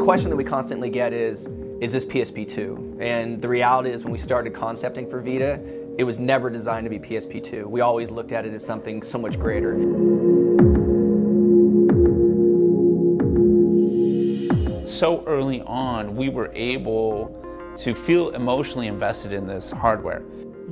question that we constantly get is this PSP2? And the reality is when we started concepting for Vita, it was never designed to be PSP2. We always looked at it as something so much greater. So early on, we were able to feel emotionally invested in this hardware.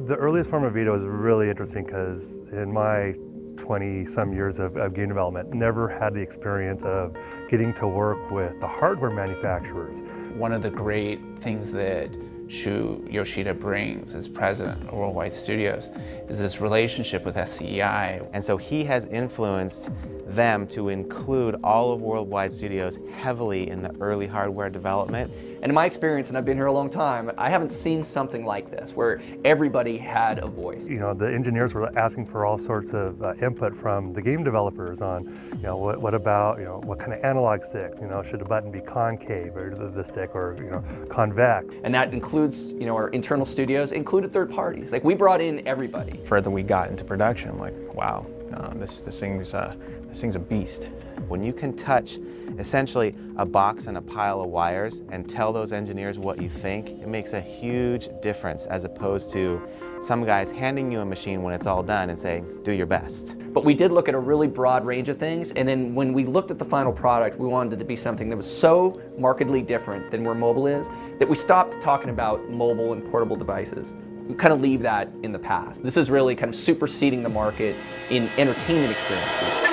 The earliest form of Vita was really interesting because in my 20-some years of game development, never had the experience of getting to work with the hardware manufacturers. One of the great things that Shu Yoshida brings as president of Worldwide Studios is this relationship with SCEI. And so he has influenced them to include all of Worldwide Studios heavily in the early hardware development. And in my experience, and I've been here a long time, I haven't seen something like this, where everybody had a voice. You know, the engineers were asking for all sorts of input from the game developers on, you know, what about, you know, what kind of analog sticks, you know, should the button be concave or the stick, or, you know, convex. And that includes, you know, our internal studios, included third parties. Like, we brought in everybody. The further we got into production, I'm like, wow, this thing's a beast. When you can touch essentially a box and a pile of wires and tell those engineers what you think, it makes a huge difference as opposed to some guys handing you a machine when it's all done and saying, do your best. But we did look at a really broad range of things, and then when we looked at the final product, we wanted it to be something that was so markedly different than where mobile is, that we stopped talking about mobile and portable devices. We kind of leave that in the past. This is really kind of superseding the market in entertainment experiences.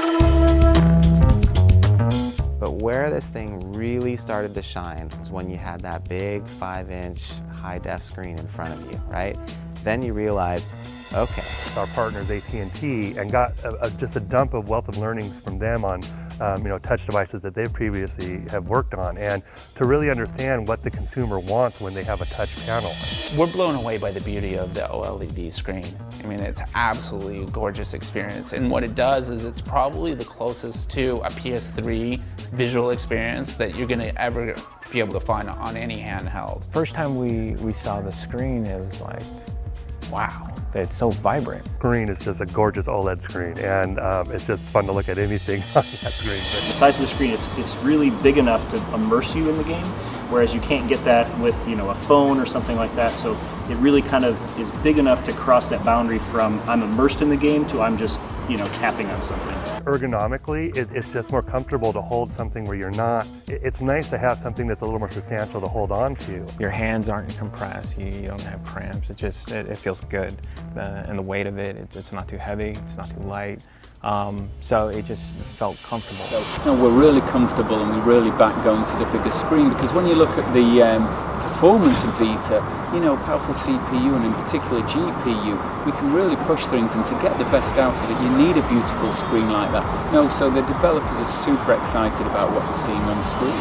But where this thing really started to shine was when you had that big 5-inch high-def screen in front of you, right? Then you realized, okay. Our partners AT&T, and got just a dump of wealth of learnings from them on you know, touch devices that they previously have worked on, and to really understand what the consumer wants when they have a touch panel. We're blown away by the beauty of the OLED screen. I mean, it's absolutely a gorgeous experience. And what it does is it's probably the closest to a PS3 visual experience that you're gonna ever be able to find on any handheld. First time we saw the screen, it was like, wow, it's so vibrant. Screen is just a gorgeous OLED screen, and it's just fun to look at anything on that screen. The size of the screen, it's really big enough to immerse you in the game, whereas you can't get that with, you know, a phone or something like that. So it really kind of is big enough to cross that boundary from I'm immersed in the game to I'm just, you know, tapping on something. Ergonomically, it's just more comfortable to hold something where you're not. It's nice to have something that's a little more substantial to hold on to. Your hands aren't compressed, you don't have cramps, it feels good. And the weight of it, it's not too heavy, it's not too light. So it just felt comfortable. No, we're really comfortable, and we really back going to the bigger screen, because when you look at the performance of Vita, you know, powerful CPU and in particular GPU, we can really push things, and to get the best out of it, you need a beautiful screen like that. No, so the developers are super excited about what they're seeing on screen.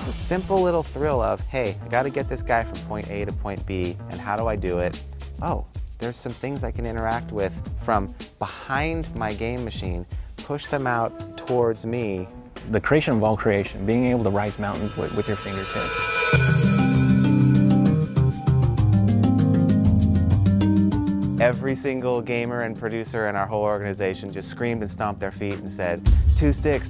The simple little thrill of, hey, I gotta get this guy from point A to point B, and how do I do it? Oh, there's some things I can interact with from behind my game machine, push them out towards me. The creation of all creation, being able to rise mountains with your fingertips. Every single gamer and producer in our whole organization just screamed and stomped their feet and said, two sticks,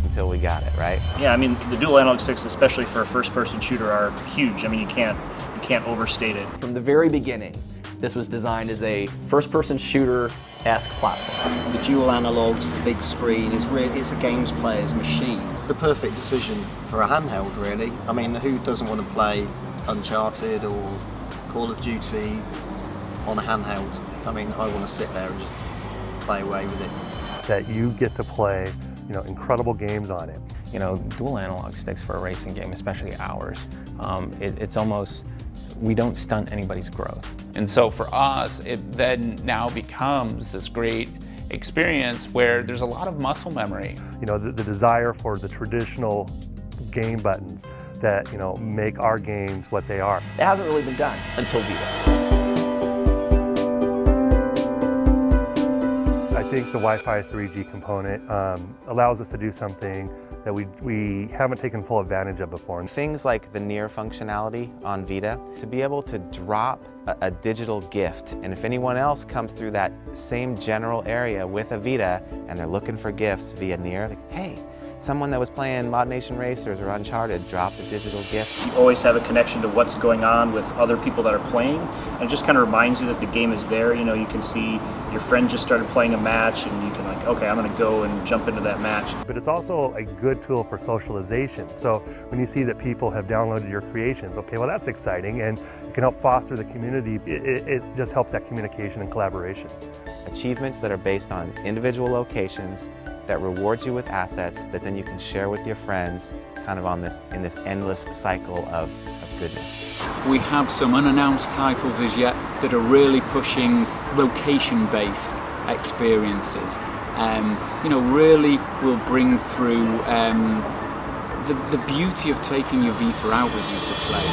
until we got it, right? Yeah, I mean, the dual analog sticks, especially for a first-person shooter, are huge. I mean, you can't overstate it. From the very beginning, this was designed as a first-person shooter-esque platform. The dual analogs, the big screen, it's a games player's machine. The perfect decision for a handheld, really. I mean, who doesn't want to play Uncharted or Call of Duty on a handheld? I mean, I want to sit there and just play away with it. That you get to play, you know, incredible games on it. You know, dual analog sticks for a racing game, especially ours, it's almost, we don't stunt anybody's growth. And so for us, it then now becomes this great experience where there's a lot of muscle memory. You know, the desire for the traditional game buttons that, you know, make our games what they are. It hasn't really been done until Vita. I think the Wi-Fi 3G component allows us to do something that we haven't taken full advantage of before. Things like the near functionality on Vita, to be able to drop a digital gift, and if anyone else comes through that same general area with a Vita and they're looking for gifts via near, like, hey, someone that was playing Mod Nation Racers or Uncharted dropped a digital gift. You always have a connection to what's going on with other people that are playing, and it just kind of reminds you that the game is there. You know, you can see your friend just started playing a match, and you can like, okay, I'm going to go and jump into that match. But it's also a good tool for socialization. So when you see that people have downloaded your creations, okay, well that's exciting, and it can help foster the community. It just helps that communication and collaboration. Achievements that are based on individual locations that rewards you with assets that then you can share with your friends, kind of in this endless cycle of goodness. We have some unannounced titles as yet that are really pushing location-based experiences. You know, really will bring through the beauty of taking your Vita out with you to play.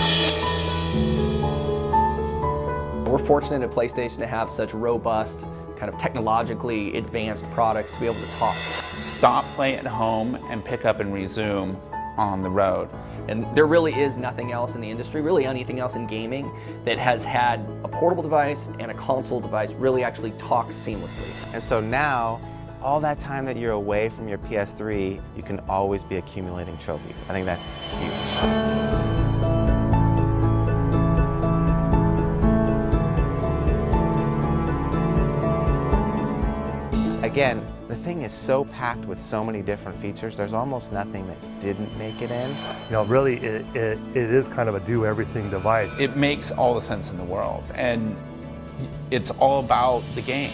We're fortunate at PlayStation to have such robust, kind of technologically advanced products to be able to talk. Stop, play at home, and pick up and resume on the road. And there really is nothing else in the industry, really anything else in gaming, that has had a portable device and a console device really actually talk seamlessly. And so now, all that time that you're away from your PS3, you can always be accumulating trophies. I think that's huge. Again, the thing is so packed with so many different features, there's almost nothing that didn't make it in. You know, really, it is kind of a do-everything device. It makes all the sense in the world, and it's all about the game.